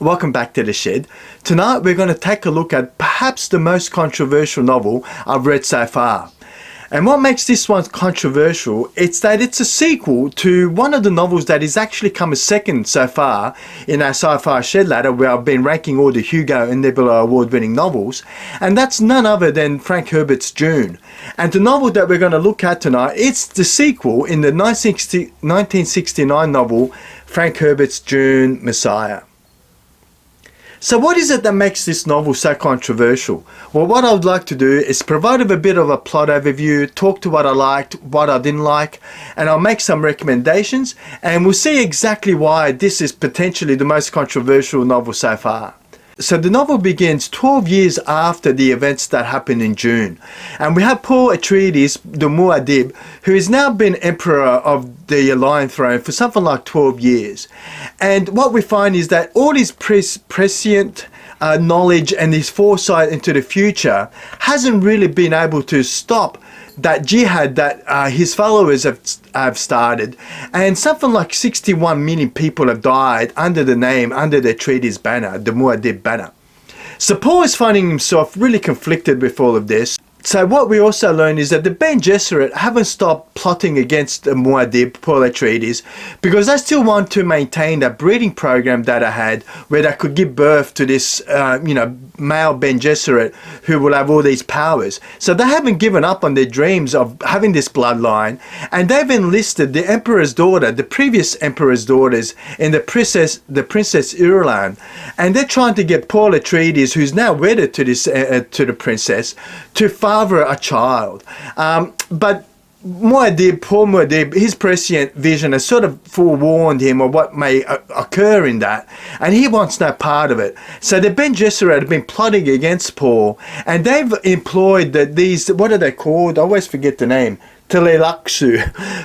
welcome back to the shed. Tonight we're going to take a look at perhaps the most controversial novel I've read so far. And what makes this one controversial, it's that it's a sequel to one of the novels that has actually come a second so far in our Sci-Fi Shed ladder, where I've been ranking all the Hugo and Nebula award-winning novels, and that's none other than Frank Herbert's Dune. And the novel that we're going to look at tonight, it's the sequel in the 1969 novel Frank Herbert's Dune, Messiah. So what is it that makes this novel so controversial? Well, what I would like to do is provide a bit of a plot overview, talk to what I liked, what I didn't like, and I'll make some recommendations, and we'll see exactly why this is potentially the most controversial novel so far. So the novel begins 12 years after the events that happened in Dune. And we have Paul Atreides, the Muad'Dib, who has now been Emperor of the Lion Throne for something like 12 years. And what we find is that all his prescient knowledge and his foresight into the future hasn't really been able to stop that jihad that his followers have started, and something like 61 million people have died under the Atreides banner, the Muad'Dib banner. So Paul is finding himself really conflicted with all of this. So what we also learn is that the Bene Gesserit haven't stopped plotting against the Muad'Dib, Paul Atreides, because they still want to maintain that breeding program that I had, where they could give birth to this, male Bene Gesserit who will have all these powers. So they haven't given up on their dreams of having this bloodline, and they've enlisted the Emperor's daughter, the previous Emperor's daughters, in the Princess Irulan, and they're trying to get Paul Atreides, who's now wedded to this to the princess, to father a child. But Paul Muad'Dib, his prescient vision has sort of forewarned him of what may occur in that, and he wants no part of it. So the Bene Gesserit have been plotting against Paul, and they've employed these, what are they called? I always forget the name. Tleilaxu,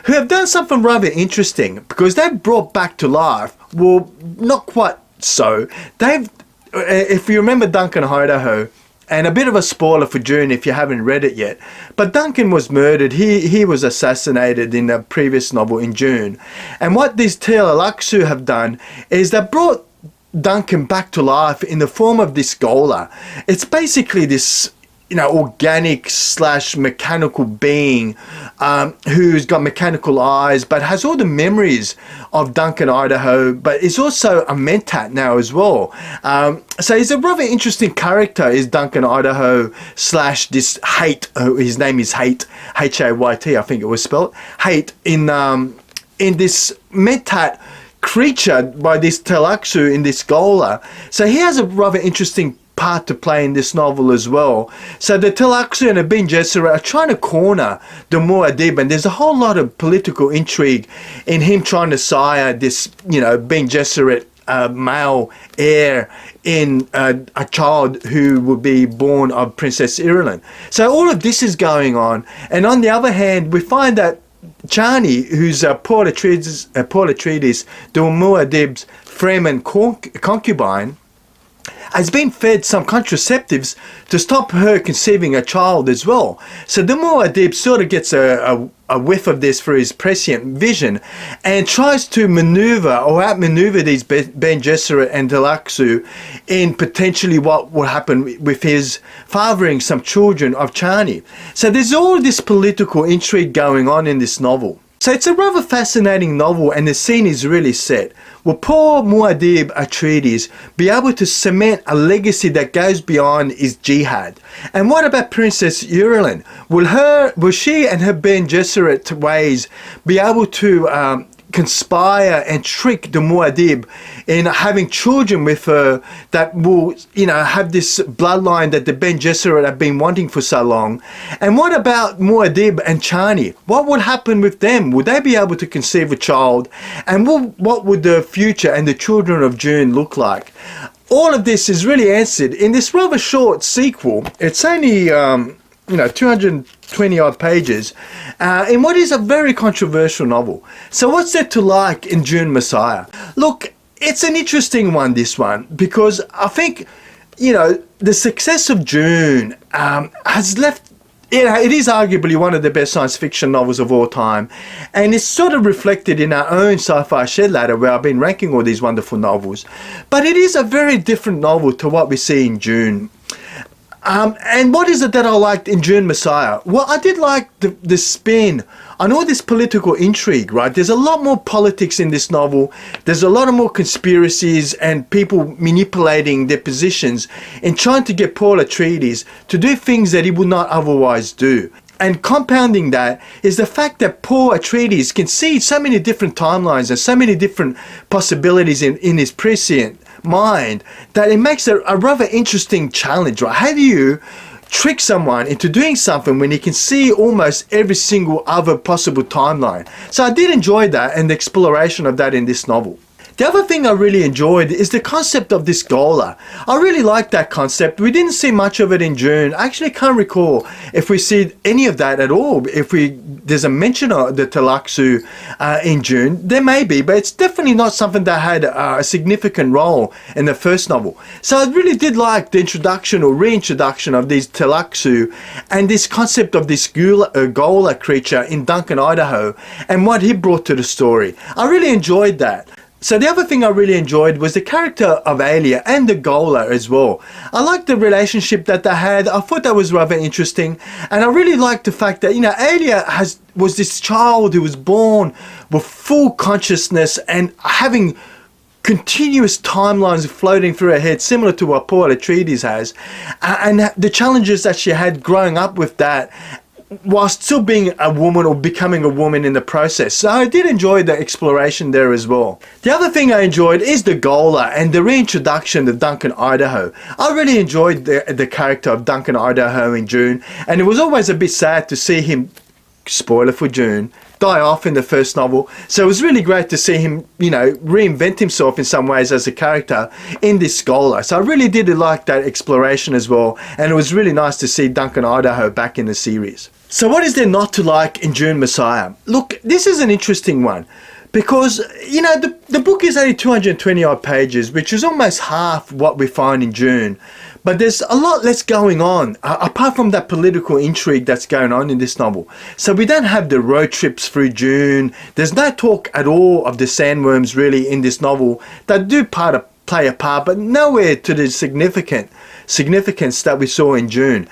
who have done something rather interesting, because they've brought back to life, well, not quite so. If you remember Duncan Idaho, and a bit of a spoiler for Dune if you haven't read it yet, but Duncan was murdered. He was assassinated in a previous novel in Dune. And what these Tleilaxu have done is they brought Duncan back to life in the form of this Gola. It's basically this, organic / mechanical being who's got mechanical eyes, but has all the memories of Duncan Idaho, but is also a mentat now as well. So he's a rather interesting character, is Duncan Idaho / this Hate. His name is Hate, Hayt, I think it was spelled Hate, in this mentat creature by this Tleilaxu in this Gola. So he has a rather interesting part to play in this novel as well. So the Tleilaxu and the Bene Gesserit are trying to corner the Muad'Dib, and there's a whole lot of political intrigue in him trying to sire this, Bene Gesserit male heir in a child who would be born of Princess Irulan. So all of this is going on, and on the other hand, we find that Chani, who's Paul Atreides, the Muad'Dib's Fremen concubine, has been fed some contraceptives to stop her conceiving a child as well. So the Muad'Dib sort of gets a whiff of this through his prescient vision, and tries to maneuver or outmaneuver these Bene Gesserit and Tleilaxu in potentially what will happen with his fathering some children of Chani. So there's all this political intrigue going on in this novel. So it's a rather fascinating novel, and the scene is really set. Will Paul Muad'Dib Atreides be able to cement a legacy that goes beyond his jihad? And what about Princess Irulan? Will she and her Bene Gesserit ways be able to conspire and trick the Muad'Dib in having children with her that will, have this bloodline that the Bene Gesserit have been wanting for so long? And what about Muad'Dib and Chani? What would happen with them? Would they be able to conceive a child? And what would the future and the children of Dune look like? All of this is really answered in this rather short sequel. It's only 220 odd pages in what is a very controversial novel. So what's there to like in Dune, Messiah? Look, it's an interesting one, this one, because I think, the success of Dune has left it is arguably one of the best science fiction novels of all time, and it's sort of reflected in our own sci-fi shed ladder where I've been ranking all these wonderful novels. But it is a very different novel to what we see in Dune. And what is it that I liked in Dune Messiah? Well, I did like the spin on all this political intrigue, right? There's a lot more politics in this novel. There's a lot of more conspiracies and people manipulating their positions and trying to get Paul Atreides to do things that he would not otherwise do. And compounding that is the fact that Paul Atreides can see so many different timelines and so many different possibilities in his prescient mind that it makes a rather interesting challenge, right? How do you trick someone into doing something when he can see almost every single other possible timeline? So I did enjoy that and the exploration of that in this novel. The other thing I really enjoyed is the concept of this Gola. I really like that concept. We didn't see much of it in Dune. I actually can't recall if we see any of that at all. There's a mention of the Tlaxu in Dune. There may be, but it's definitely not something that had a significant role in the first novel. So I really did like the introduction or reintroduction of these Tlaxu and this concept of this Gola creature in Duncan, Idaho, and what he brought to the story. I really enjoyed that. So the other thing I really enjoyed was the character of Alia and the Gola as well. I liked the relationship that they had. I thought that was rather interesting. And I really liked the fact that, Alia was this child who was born with full consciousness and having continuous timelines floating through her head, similar to what Paul Atreides has. And the challenges that she had growing up with that, whilst still being a woman or becoming a woman in the process. So I did enjoy the exploration there as well. The other thing I enjoyed is the Gola and the reintroduction of Duncan, Idaho. I really enjoyed the character of Duncan, Idaho in Dune, and it was always a bit sad to see him, spoiler for Dune, die off in the first novel. So it was really great to see him, reinvent himself in some ways as a character in this Gola. So I really did like that exploration as well, and it was really nice to see Duncan, Idaho back in the series. So what is there not to like in Dune Messiah? Look, this is an interesting one because, the book is only 220 odd pages, which is almost half what we find in Dune. But there's a lot less going on, apart from that political intrigue that's going on in this novel. So we don't have the road trips through Dune. There's no talk at all of the sandworms really in this novel that do play a part, but nowhere to the significance that we saw in Dune.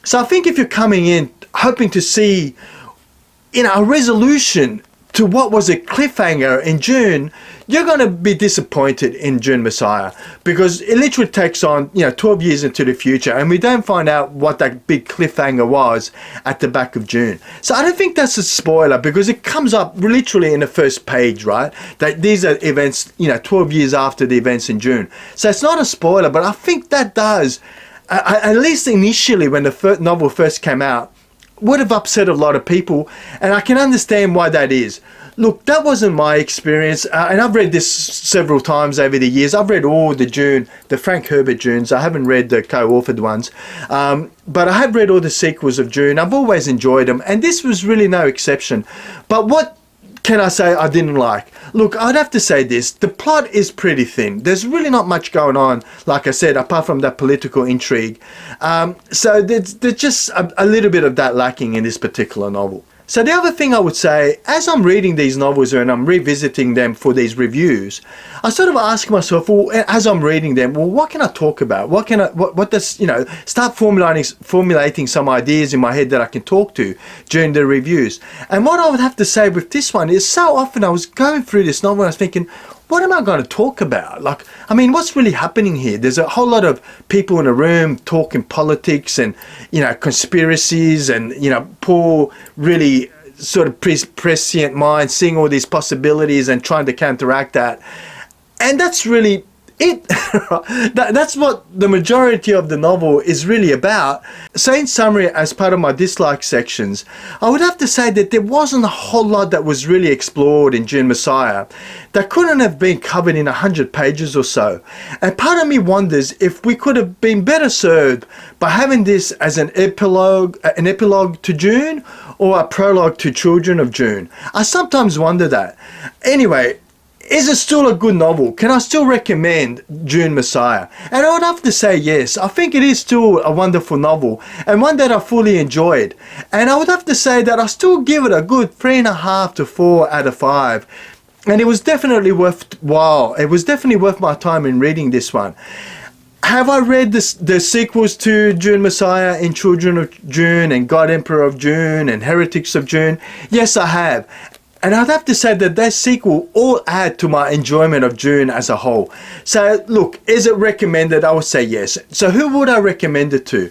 So I think if you're coming in hoping to see, a resolution to what was a cliffhanger in Dune, you're going to be disappointed in Dune Messiah because it literally takes on, 12 years into the future, and we don't find out what that big cliffhanger was at the back of Dune. So I don't think that's a spoiler because it comes up literally in the first page, right? That these are events, 12 years after the events in Dune. So it's not a spoiler, but I think that does, at least initially when the novel first came out, would have upset a lot of people, and I can understand why that is. Look, that wasn't my experience, and I've read this several times over the years. I've read all the Dune, the Frank Herbert Dunes. I haven't read the co-authored ones, but I have read all the sequels of Dune. I've always enjoyed them, and this was really no exception. But what can I say I didn't like? Look, I'd have to say this. The plot is pretty thin. There's really not much going on, like I said, apart from that political intrigue. So there's just a little bit of that lacking in this particular novel. So the other thing I would say, as I'm reading these novels and I'm revisiting them for these reviews, I sort of ask myself, well, as I'm reading them, well, what can I talk about? What does, start formulating some ideas in my head that I can talk to during the reviews. And what I would have to say with this one is so often I was going through this novel and I was thinking, what am I going to talk about? What's really happening here? There's a whole lot of people in a room talking politics and, conspiracies and, poor, really sort of prescient mind seeing all these possibilities and trying to counteract that. And that's really it. That's what the majority of the novel is really about. So in summary, as part of my dislike sections, I would have to say that there wasn't a whole lot that was really explored in Dune Messiah that couldn't have been covered in 100 pages or so. And part of me wonders if we could have been better served by having this as an epilogue to Dune or a prologue to Children of Dune. I sometimes wonder that. Anyway, Is it still a good novel? Can I still recommend Dune Messiah? And I would have to say yes. I think it is still a wonderful novel and one that I fully enjoyed. And I would have to say that I still give it a good 3.5 to 4 out of 5. And it was definitely worthwhile. It was definitely worth my time in reading this one. Have I read the sequels to Dune Messiah and Children of Dune and God Emperor of Dune and Heretics of Dune? Yes, I have. And I'd have to say that that sequel all add to my enjoyment of Dune as a whole. So look, is it recommended? I would say yes. So who would I recommend it to?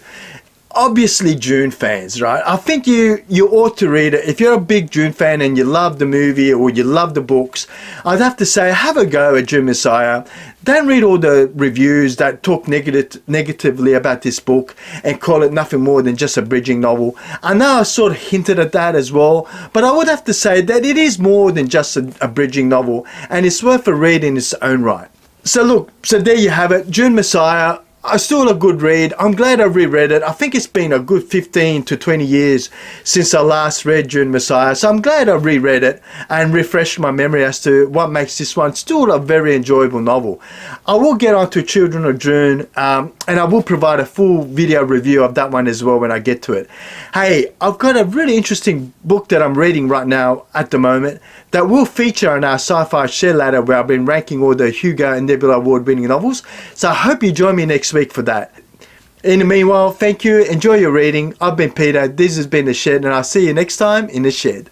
Obviously Dune fans, right? I think you ought to read it. If you're a big Dune fan and you love the movie or you love the books, I'd have to say have a go at Dune Messiah. Don't read all the reviews that talk negatively about this book and call it nothing more than just a bridging novel. I know I sort of hinted at that as well, but I would have to say that it is more than just a bridging novel, and it's worth a read in its own right. So look, so there you have it, Dune Messiah. Still a good read. I'm glad I reread it. I think it's been a good 15 to 20 years since I last read Dune Messiah. So I'm glad I reread it and refreshed my memory as to what makes this one still a very enjoyable novel. I will get on to Children of Dune and I will provide a full video review of that one as well when I get to it. Hey, I've got a really interesting book that I'm reading right now at the moment that will feature on our Sci-Fi Share Ladder, where I've been ranking all the Hugo and Nebula Award winning novels. So I hope you join me next week for that. In the meanwhile, thank you. Enjoy your reading. I've been Peter. This has been The Shed, and I'll see you next time in The Shed.